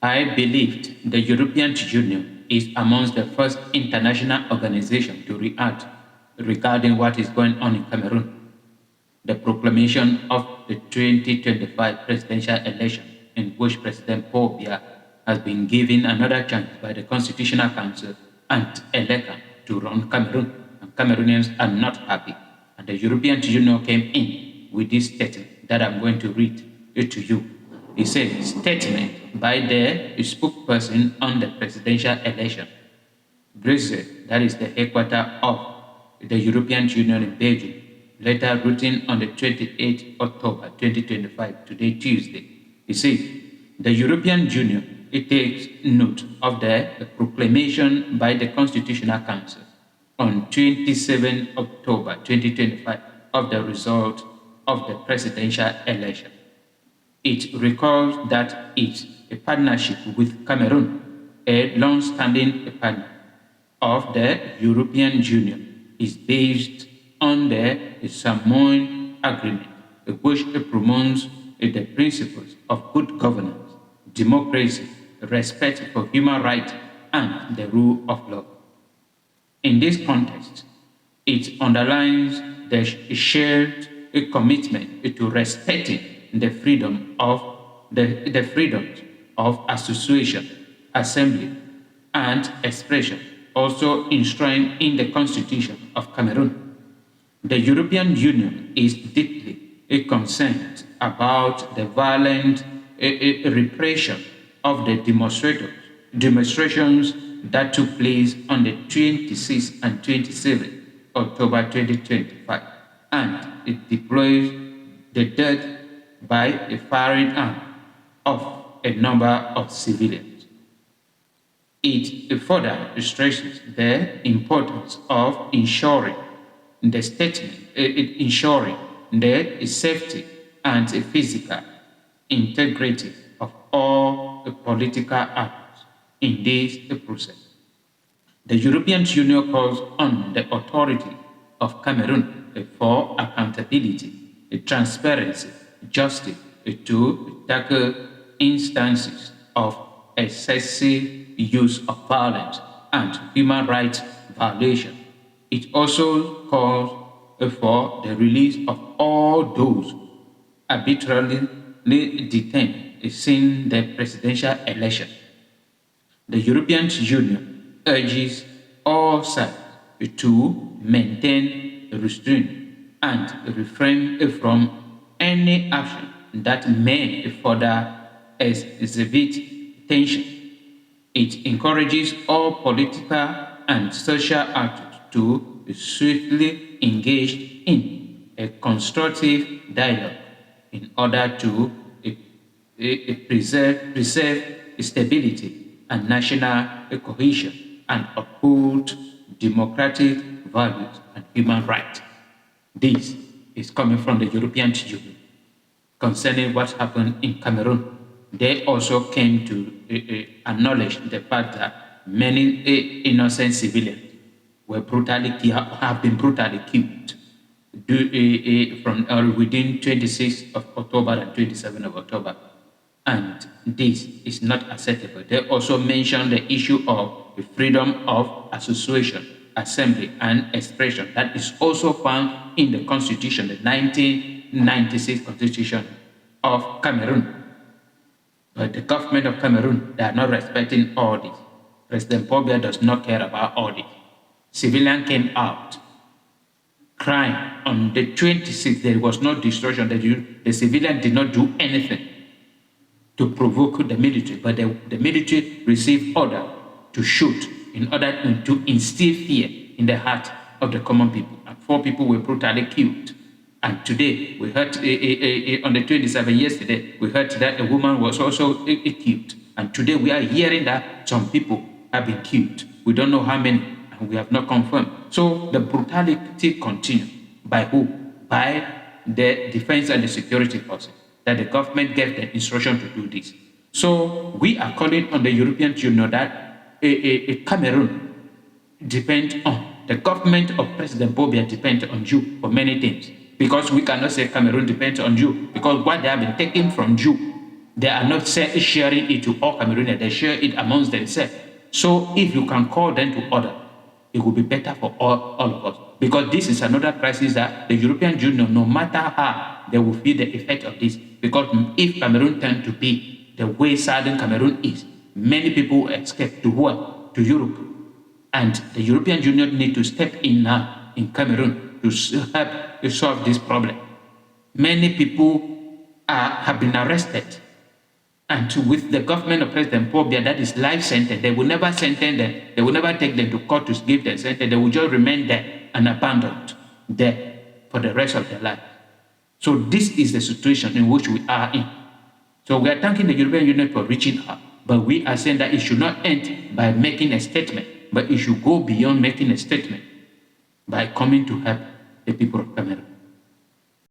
I believed the European Union is amongst the first international organization to react regarding what is going on in Cameroon. The proclamation of the 2025 presidential election, in which President Paul Biya has been given another chance by the Constitutional Council and ELECA to run Cameroon, and Cameroonians are not happy. And the European Union came in with this statement that I'm going to read it to you. It says, statement by the spokesperson on the presidential election. Brussels, that is the headquarters of the European Union in Belgium, later written on the 28th October 2025, today Tuesday. It says, the European Union, it takes note of the proclamation by the Constitutional Council on 27 October 2025 of the result of the presidential election. It recalls that it's a partnership with Cameroon, a long-standing partner of the European Union, is based on the Samoan Agreement, which promotes the principles of good governance, democracy, respect for human rights, and the rule of law. In this context, it underlines the shared commitment to respecting the freedom of the freedoms of association, assembly, and expression, also enshrined in the Constitution of Cameroon. The European Union is deeply concerned about the violent repression of the demonstrations that took place on the 26th and 27th October 2025, and it deploys the death by a firing arm of a number of civilians. It further stresses the importance of ensuring the safety and physical integrity of all the political actors in this process. The European Union calls on the authority of Cameroon for accountability, transparency, justice to tackle instances of excessive use of violence and human rights violation. It also calls for the release of all those arbitrarily detained since the presidential election. The European Union urges all sides to maintain restraint and refrain from any action that may further exhibit tension. It encourages all political and social actors to swiftly engage in a constructive dialogue in order to preserve stability and national cohesion and uphold democratic values and human rights. This is coming from the European Union. Concerning what happened in Cameroon, they also came to acknowledge the fact that many innocent civilians have been brutally killed from within 26th of October and 27th of October. And this is not acceptable. They also mentioned the issue of the freedom of association, assembly, and expression that is also found in the Constitution, the 1996 Constitution of Cameroon. But the government of Cameroon, they are not respecting all this. President Paul Biya does not care about all this. Civilians came out crying on the 26th. There was no destruction. The civilian did not do anything to provoke the military, but the military received order to shoot in order to instill fear in the heart of the common people. And 4 people were brutally killed. And today, we heard on the 27th yesterday, we heard that a woman was also killed. And today, we are hearing that some people have been killed. We don't know how many, and we have not confirmed. So the brutality continues. By who? By the defense and the security forces, that the government gave the instruction to do this. So we are calling on the European Union that Cameroon depends on the government of President Paul Biya depends on you for many things. Because we cannot say Cameroon depends on you, because what they have been taking from you They are not sharing it to all Cameroonians. They share it amongst themselves. So if you can call them to order, it will be better for all of us. Because this is another crisis that the European Union, no matter how, they will feel the effect of this. Because if Cameroon turned to be the way southern Cameroon is, many people will escape to what? To Europe. And the European Union need to step in now in Cameroon to help to solve this problem. Many people have been arrested. And with the government of President Paul Biya, that is life sentence. They will never sentence them. They will never take them to court to give them sentence. They will just remain there and abandoned there for the rest of their life. So this is the situation in which we are in. So we are thanking the European Union for reaching out, but we are saying that it should not end by making a statement, but it should go beyond making a statement by coming to help the people of Cameroon.